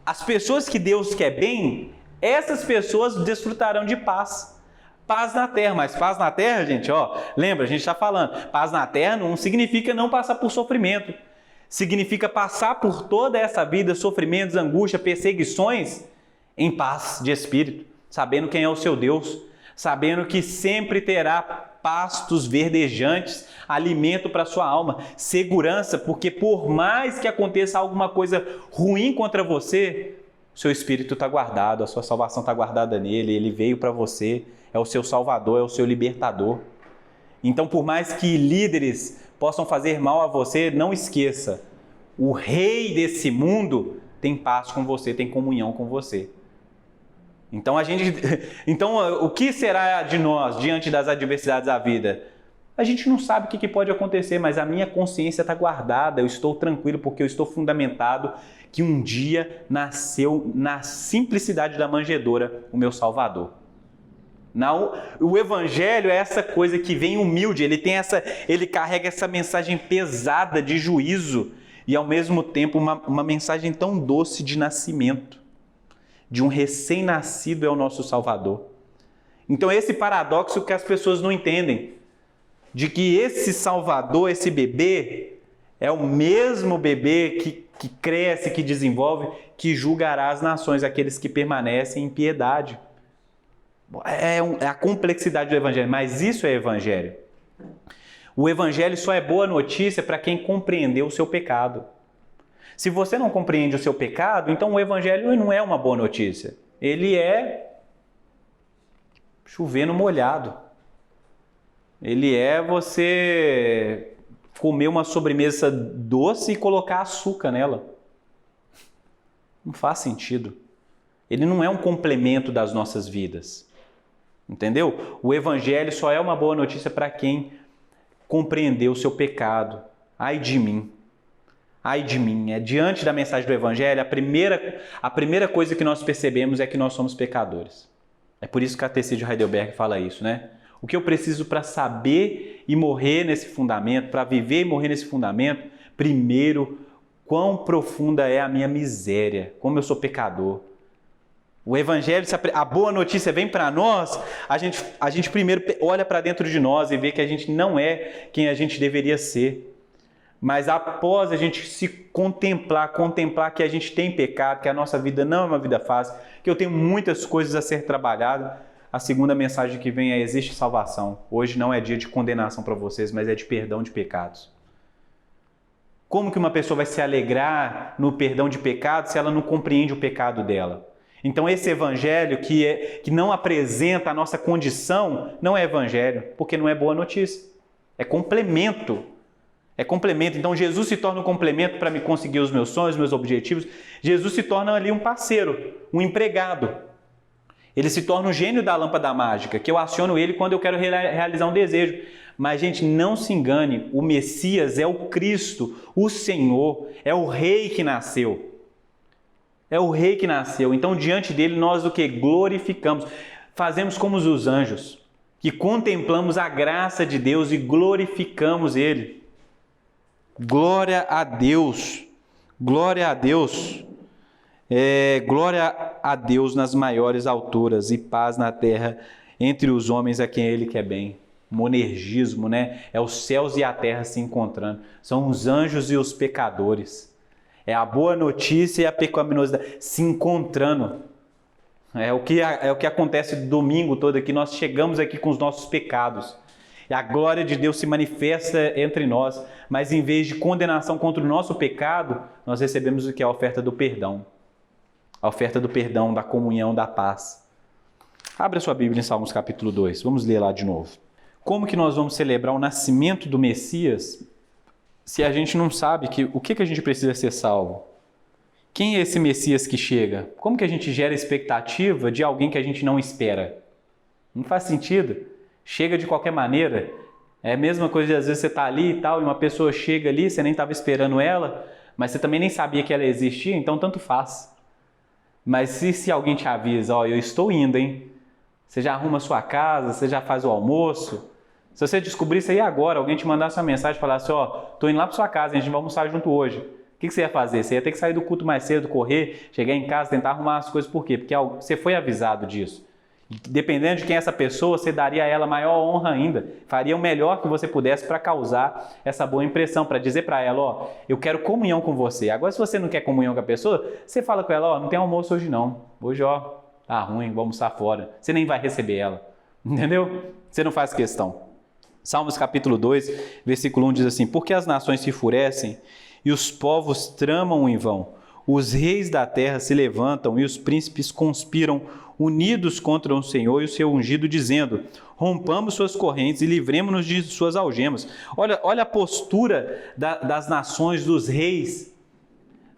As pessoas que Deus quer bem, essas pessoas desfrutarão de paz. Paz na terra, mas paz na terra, gente, lembra, a gente está falando, paz na terra não significa não passar por sofrimento. Significa passar por toda essa vida, sofrimentos, angústia, perseguições, em paz de espírito, sabendo quem é o seu Deus, sabendo que sempre terá pastos verdejantes, alimento para a sua alma, segurança, porque por mais que aconteça alguma coisa ruim contra você, o seu espírito está guardado, a sua salvação está guardada nele, ele veio para você, é o seu salvador, é o seu libertador. Então, por mais que líderes possam fazer mal a você, não esqueça, o rei desse mundo tem paz com você, tem comunhão com você. Então, o que será de nós diante das adversidades da vida? A gente não sabe o que pode acontecer, mas a minha consciência está guardada, eu estou tranquilo porque eu estou fundamentado que um dia nasceu na simplicidade da manjedoura o meu Salvador. O Evangelho é essa coisa que vem humilde, ele carrega essa mensagem pesada de juízo e ao mesmo tempo uma mensagem tão doce de nascimento. De um recém-nascido é o nosso Salvador. Então esse paradoxo que as pessoas não entendem, de que esse Salvador, esse bebê, é o mesmo bebê que que cresce, que desenvolve, que julgará as nações, aqueles que permanecem em piedade. É a complexidade do Evangelho, mas isso é Evangelho. O Evangelho só é boa notícia para quem compreendeu o seu pecado. Se você não compreende o seu pecado, então o Evangelho não é uma boa notícia. Ele é chover no molhado. Ele é você comer uma sobremesa doce e colocar açúcar nela. Não faz sentido. Ele não é um complemento das nossas vidas. Entendeu? O Evangelho só é uma boa notícia para quem compreendeu o seu pecado. Ai de mim. Ai de mim. Diante da mensagem do Evangelho, a primeira coisa que nós percebemos é que nós somos pecadores. É por isso que o Catecismo de Heidelberg fala isso, né? O que eu preciso para saber e morrer nesse fundamento, para viver e morrer nesse fundamento, primeiro, quão profunda é a minha miséria, como eu sou pecador. O Evangelho, a boa notícia vem para nós, a gente primeiro olha para dentro de nós e vê que a gente não é quem a gente deveria ser. Mas após a gente se contemplar que a gente tem pecado, que a nossa vida não é uma vida fácil, que eu tenho muitas coisas a ser trabalhado, a segunda mensagem que vem é: existe salvação. Hoje não é dia de condenação para vocês, mas é de perdão de pecados. Como que uma pessoa vai se alegrar no perdão de pecados se ela não compreende o pecado dela? Então esse Evangelho que não apresenta a nossa condição, não é Evangelho, porque não é boa notícia. É complemento. É complemento. Então Jesus se torna um complemento para me conseguir os meus sonhos, meus objetivos. Jesus se torna ali um parceiro, um empregado. Ele se torna um gênio da lâmpada mágica, que eu aciono ele quando eu quero realizar um desejo. Mas, gente, não se engane, o Messias é o Cristo, o Senhor, é o Rei que nasceu. É o Rei que nasceu. Então, diante dele, nós o que? Glorificamos. Fazemos como os anjos, que contemplamos a graça de Deus e glorificamos ele. Glória a Deus. Glória a Deus. Glória a Deus nas maiores alturas e paz na terra entre os homens a quem ele quer bem. Monergismo, né? É os céus e a terra se encontrando. São os anjos e os pecadores. É a boa notícia e a pecaminosidade se encontrando. É o que acontece domingo todo aqui. Nós chegamos aqui com os nossos pecados. E a glória de Deus se manifesta entre nós. Mas em vez de condenação contra o nosso pecado, nós recebemos o que é a oferta do perdão. A oferta do perdão, da comunhão, da paz. Abra sua Bíblia em Salmos capítulo 2. Vamos ler lá de novo. Como que nós vamos celebrar o nascimento do Messias se a gente não sabe o que a gente precisa ser salvo? Quem é esse Messias que chega? Como que a gente gera expectativa de alguém que a gente não espera? Não faz sentido. Chega de qualquer maneira. É a mesma coisa de às vezes você está ali e tal, e uma pessoa chega ali, você nem estava esperando ela, mas você também nem sabia que ela existia, então tanto faz. Mas se alguém te avisa, ó, eu estou indo, hein? Você já arruma a sua casa, você já faz o almoço. Se você descobrir isso aí agora, alguém te mandasse uma mensagem e falasse, ó, tô indo lá para sua casa, a gente vai almoçar junto hoje. O que você ia fazer? Você ia ter que sair do culto mais cedo, correr, chegar em casa, tentar arrumar as coisas. Por quê? Porque você foi avisado disso. Dependendo de quem é essa pessoa, você daria a ela maior honra ainda. Faria o melhor que você pudesse para causar essa boa impressão, para dizer para ela, ó, eu quero comunhão com você. Agora, se você não quer comunhão com a pessoa, você fala com ela, ó, não tem almoço hoje não. Hoje, ó, tá ruim, vou almoçar fora. Você nem vai receber ela. Entendeu? Você não faz questão. Salmos capítulo 2, versículo 1 diz assim: porque as nações se enfurecem e os povos tramam em vão. Os reis da terra se levantam e os príncipes conspiram unidos contra o Senhor e o seu ungido, dizendo: rompamos suas correntes e livremos-nos de suas algemas. Olha a postura das nações, dos reis,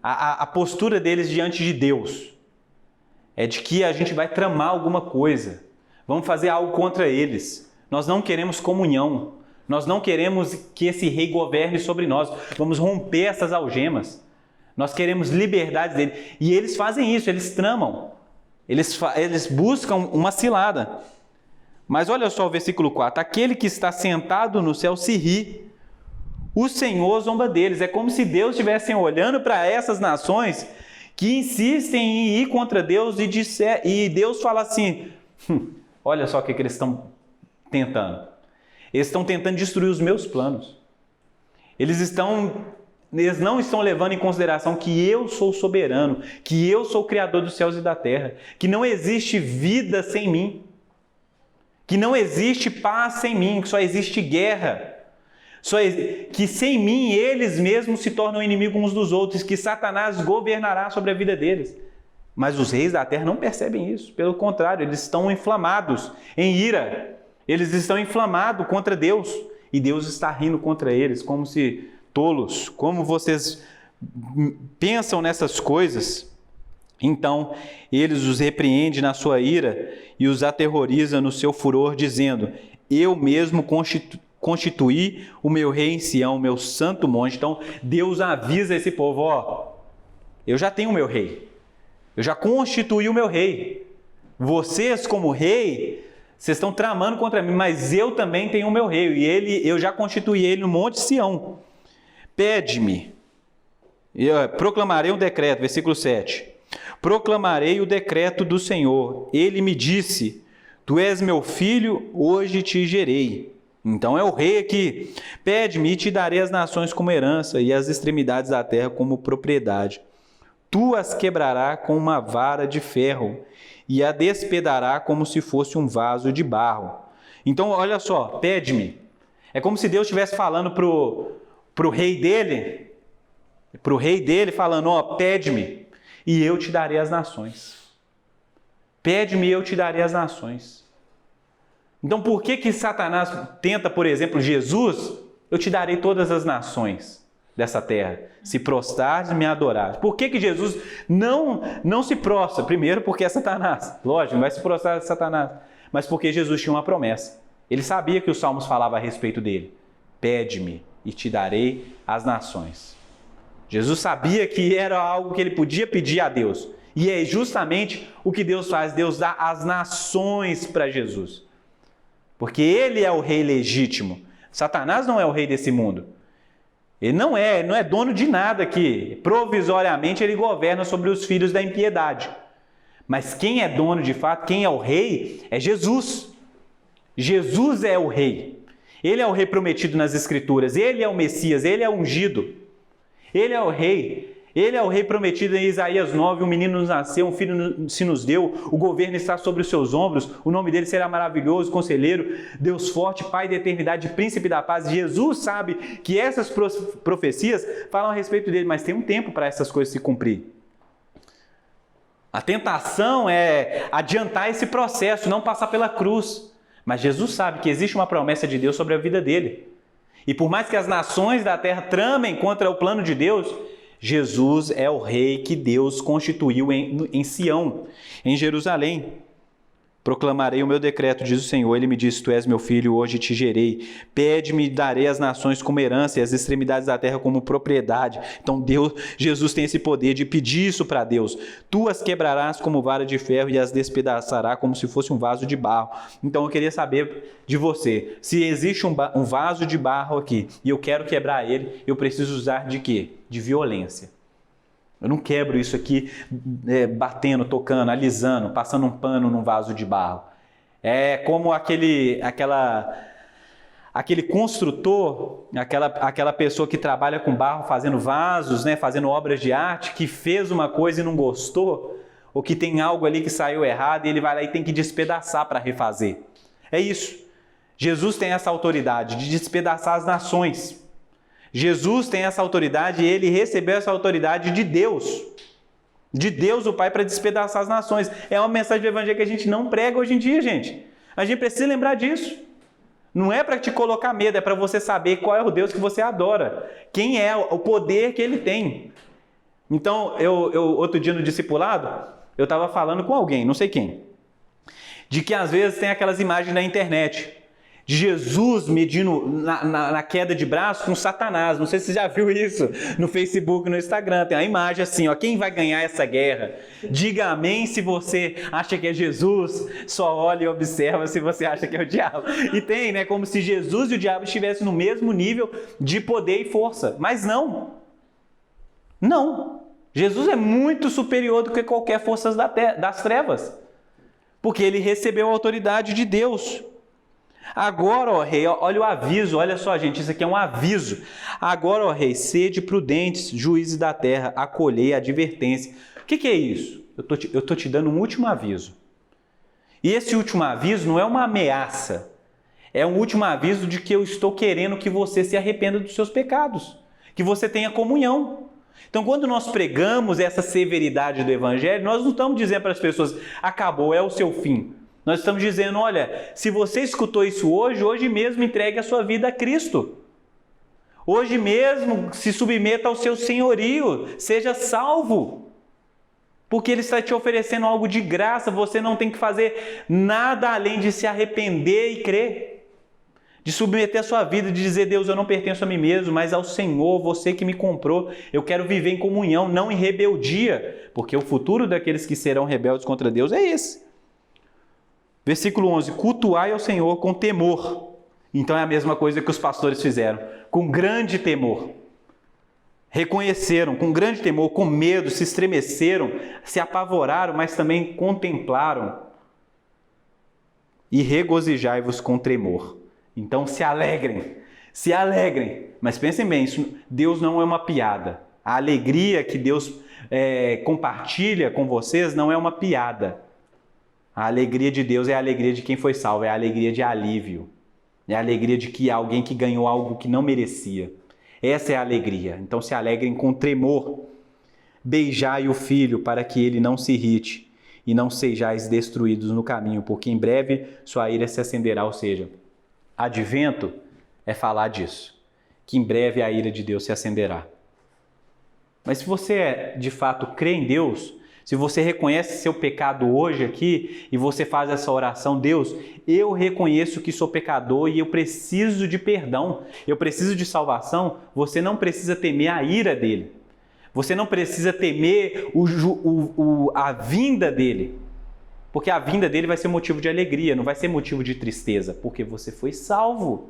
a postura deles diante de Deus. É de que a gente vai tramar alguma coisa, vamos fazer algo contra eles. Nós não queremos comunhão, nós não queremos que esse rei governe sobre nós, vamos romper essas algemas. Nós queremos liberdade dele. E eles fazem isso, eles tramam. Eles buscam uma cilada. Mas olha só o versículo 4. Aquele que está sentado no céu se ri. O Senhor zomba deles. É como se Deus estivesse olhando para essas nações que insistem em ir contra Deus e Deus fala assim, olha só o que eles estão tentando. Eles estão tentando destruir os meus planos. Eles estão Eles não estão levando em consideração que eu sou soberano, que eu sou o Criador dos céus e da terra, que não existe vida sem mim, que não existe paz sem mim, que só existe guerra, que sem mim eles mesmos se tornam inimigos uns dos outros, que Satanás governará sobre a vida deles. Mas os reis da terra não percebem isso, pelo contrário, eles estão inflamados em ira, eles estão inflamados contra Deus, e Deus está rindo contra eles, como se tolos, como vocês pensam nessas coisas? Então, eles os repreendem na sua ira e os aterroriza no seu furor, dizendo: eu mesmo constituí o meu rei em Sião, meu santo monte. Então, Deus avisa esse povo: ó, eu já tenho o meu rei, eu já constituí o meu rei. Vocês, como rei, vocês estão tramando contra mim, mas eu também tenho o meu rei, e eu já constituí ele no monte Sião. Pede-me, eu proclamarei um decreto, versículo 7. Proclamarei o decreto do Senhor. Ele me disse: tu és meu filho, hoje te gerei. Então é o rei aqui. Pede-me e te darei as nações como herança e as extremidades da terra como propriedade. Tu as quebrarás com uma vara de ferro e a despedará como se fosse um vaso de barro. Então olha só, pede-me. É como se Deus estivesse falando pro rei dele, falando: ó, pede-me e eu te darei as nações. Pede-me e eu te darei as nações. Então por que Satanás tenta, por exemplo, Jesus? Eu te darei todas as nações dessa terra, se prostrares e me adorares. Por que Jesus não se prostra? Primeiro porque é Satanás, lógico, não vai se prostrar a Satanás, mas porque Jesus tinha uma promessa. Ele sabia que os salmos falavam a respeito dele. Pede-me e te darei as nações. Jesus sabia que era algo que ele podia pedir a Deus. E é justamente o que Deus faz. Deus dá as nações para Jesus. Porque ele é o rei legítimo. Satanás não é o rei desse mundo. Ele não é dono de nada aqui. Provisoriamente ele governa sobre os filhos da impiedade. Mas quem é dono de fato, quem é o rei, é Jesus. Jesus é o rei. Ele é o rei prometido nas Escrituras. Ele é o Messias, ele é o ungido. Ele é o rei. Ele é o rei prometido em Isaías 9, um menino nos nasceu, um filho se nos deu, o governo está sobre os seus ombros, o nome dele será maravilhoso, conselheiro, Deus forte, Pai da eternidade, príncipe da paz. Jesus sabe que essas profecias falam a respeito dele, mas tem um tempo para essas coisas se cumprir. A tentação é adiantar esse processo, não passar pela cruz. Mas Jesus sabe que existe uma promessa de Deus sobre a vida dele. E por mais que as nações da terra tramem contra o plano de Deus, Jesus é o rei que Deus constituiu em Sião, em Jerusalém. Proclamarei o meu decreto, diz o Senhor. Ele me disse: tu és meu filho, hoje te gerei. Pede-me e darei as nações como herança e as extremidades da terra como propriedade. Então Jesus tem esse poder de pedir isso para Deus. Tu as quebrarás como vara de ferro e as despedaçarás como se fosse um vaso de barro. Então eu queria saber de você, se existe um vaso de barro aqui e eu quero quebrar ele, eu preciso usar de quê? De violência. Eu não quebro isso aqui batendo, tocando, alisando, passando um pano num vaso de barro. É como aquele construtor, aquela pessoa que trabalha com barro fazendo vasos, fazendo obras de arte, que fez uma coisa e não gostou, ou que tem algo ali que saiu errado e ele vai lá e tem que despedaçar para refazer. É isso. Jesus tem essa autoridade de despedaçar as nações. Jesus tem essa autoridade e ele recebeu essa autoridade de Deus o Pai, para despedaçar as nações. É uma mensagem do Evangelho que a gente não prega hoje em dia, gente. A gente precisa lembrar disso. Não é para te colocar medo, é para você saber qual é o Deus que você adora, quem é, o poder que ele tem. Então, eu outro dia no discipulado, eu estava falando com alguém, não sei quem, de que às vezes tem aquelas imagens na internet, de Jesus medindo na queda de braço com Satanás. Não sei se você já viu isso no Facebook, no Instagram. Tem uma imagem assim, ó, quem vai ganhar essa guerra? Diga amém se você acha que é Jesus, só olha e observa se você acha que é o diabo. E tem, como se Jesus e o diabo estivessem no mesmo nível de poder e força. Mas não. Não. Jesus é muito superior do que qualquer força das trevas. Porque ele recebeu a autoridade de Deus. Agora, ó rei, olha o aviso, olha só, gente, isso aqui é um aviso. Agora, ó rei, sede prudentes, juízes da terra, acolhei a advertência. O que é isso? Eu tô te dando um último aviso. E esse último aviso não é uma ameaça. É um último aviso de que eu estou querendo que você se arrependa dos seus pecados, que você tenha comunhão. Então, quando nós pregamos essa severidade do Evangelho, nós não estamos dizendo para as pessoas, acabou, é o seu fim. Nós estamos dizendo, olha, se você escutou isso hoje mesmo entregue a sua vida a Cristo. Hoje mesmo se submeta ao seu senhorio, seja salvo. Porque Ele está te oferecendo algo de graça, você não tem que fazer nada além de se arrepender e crer. De submeter a sua vida, de dizer, Deus, eu não pertenço a mim mesmo, mas ao Senhor, você que me comprou. Eu quero viver em comunhão, não em rebeldia, porque o futuro daqueles que serão rebeldes contra Deus é esse. Versículo 11, cultuai ao Senhor com temor. Então é a mesma coisa que os pastores fizeram, com grande temor. Reconheceram, com grande temor, com medo, se estremeceram, se apavoraram, mas também contemplaram. E regozijai-vos com tremor. Então se alegrem, mas pensem bem, Deus não é uma piada. A alegria que Deus compartilha com vocês não é uma piada. A alegria de Deus é a alegria de quem foi salvo, é a alegria de alívio. É a alegria de que alguém que ganhou algo que não merecia. Essa é a alegria. Então se alegrem com tremor. Beijai o filho para que ele não se irrite e não sejais destruídos no caminho, porque em breve sua ira se acenderá, ou seja, advento é falar disso, que em breve a ira de Deus se acenderá. Mas se você de fato crê em Deus, se você reconhece seu pecado hoje aqui e você faz essa oração, Deus, eu reconheço que sou pecador e eu preciso de perdão, eu preciso de salvação, você não precisa temer a ira dele. Você não precisa temer a vinda dele. Porque a vinda dele vai ser motivo de alegria, não vai ser motivo de tristeza, porque você foi salvo.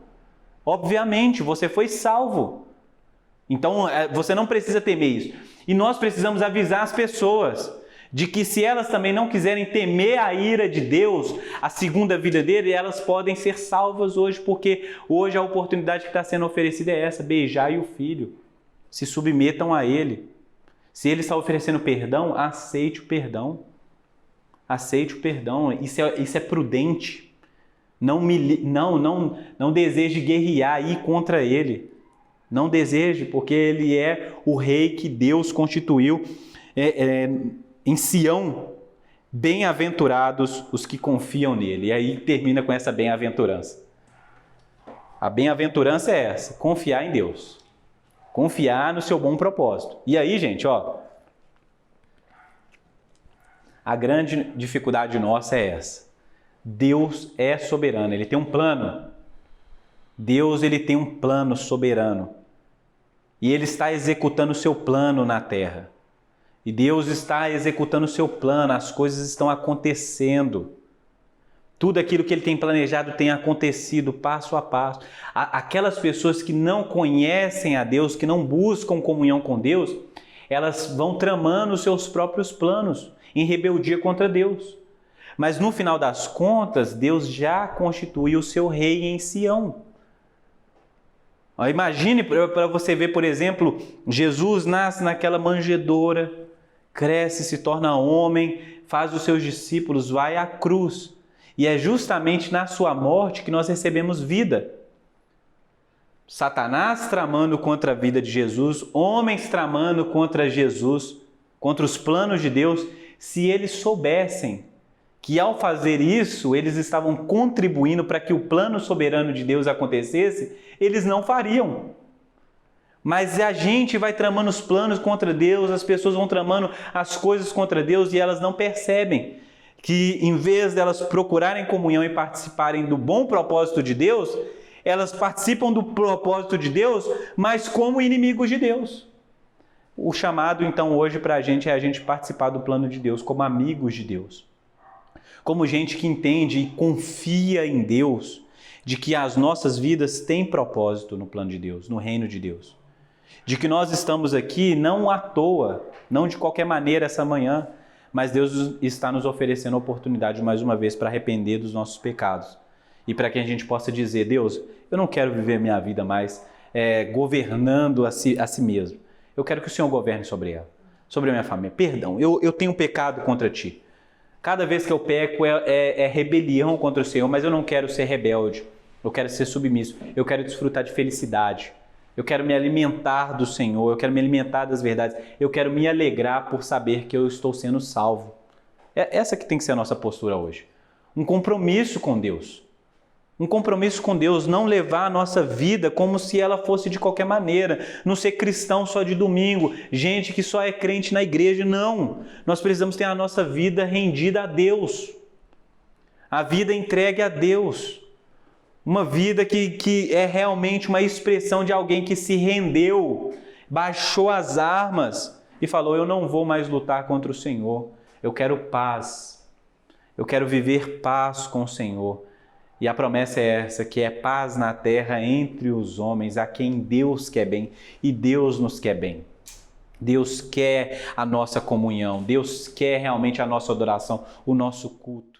Obviamente, você foi salvo. Então, você não precisa temer isso. E nós precisamos avisar as pessoas de que se elas também não quiserem temer a ira de Deus, a segunda vida dele, elas podem ser salvas hoje, porque hoje a oportunidade que está sendo oferecida é essa, beijai o filho, se submetam a ele. Se ele está oferecendo perdão, aceite o perdão. Aceite o perdão, isso é prudente. Não deseje guerrear, ir contra ele. Não deseje, porque ele é o rei que Deus constituiu em Sião. Bem-aventurados os que confiam nele. E aí termina com essa bem-aventurança. A bem-aventurança é essa, confiar em Deus. Confiar no seu bom propósito. E aí, gente, a grande dificuldade nossa é essa. Deus é soberano, Ele tem um plano. Deus, Ele tem um plano soberano. E Ele está executando o seu plano na terra. E Deus está executando o seu plano, as coisas estão acontecendo. Tudo aquilo que Ele tem planejado tem acontecido passo a passo. Aquelas pessoas que não conhecem a Deus, que não buscam comunhão com Deus, elas vão tramando os seus próprios planos em rebeldia contra Deus. Mas no final das contas, Deus já constituiu o seu rei em Sião. Imagine para você ver, por exemplo, Jesus nasce naquela manjedoura, cresce, se torna homem, faz os seus discípulos, vai à cruz. E é justamente na sua morte que nós recebemos vida. Satanás tramando contra a vida de Jesus, homens tramando contra Jesus, contra os planos de Deus. Se eles soubessem que ao fazer isso, eles estavam contribuindo para que o plano soberano de Deus acontecesse, eles não fariam. Mas a gente vai tramando os planos contra Deus, as pessoas vão tramando as coisas contra Deus e elas não percebem que em vez delas procurarem comunhão e participarem do bom propósito de Deus, elas participam do propósito de Deus, mas como inimigos de Deus. O chamado, então, hoje para a gente é a gente participar do plano de Deus como amigos de Deus. Como gente que entende e confia em Deus, de que as nossas vidas têm propósito no plano de Deus, no reino de Deus. De que nós estamos aqui não à toa, não de qualquer maneira essa manhã, mas Deus está nos oferecendo a oportunidade mais uma vez para arrepender dos nossos pecados e para que a gente possa dizer: Deus, eu não quero viver minha vida mais governando a si mesmo. Eu quero que o Senhor governe sobre ela, sobre a minha família. Perdão, eu tenho pecado contra Ti. Cada vez que eu peco é rebelião contra o Senhor, mas eu não quero ser rebelde. Eu quero ser submisso. Eu quero desfrutar de felicidade. Eu quero me alimentar do Senhor. Eu quero me alimentar das verdades. Eu quero me alegrar por saber que eu estou sendo salvo. É essa que tem que ser a nossa postura hoje. Um compromisso com Deus. Um compromisso com Deus, não levar a nossa vida como se ela fosse de qualquer maneira, não ser cristão só de domingo, gente que só é crente na igreja, não. Nós precisamos ter a nossa vida rendida a Deus, a vida entregue a Deus, uma vida que é realmente uma expressão de alguém que se rendeu, baixou as armas e falou: eu não vou mais lutar contra o Senhor, eu quero paz, eu quero viver paz com o Senhor. E a promessa é essa, que é paz na terra entre os homens, a quem Deus quer bem, e Deus nos quer bem. Deus quer a nossa comunhão, Deus quer realmente a nossa adoração, o nosso culto.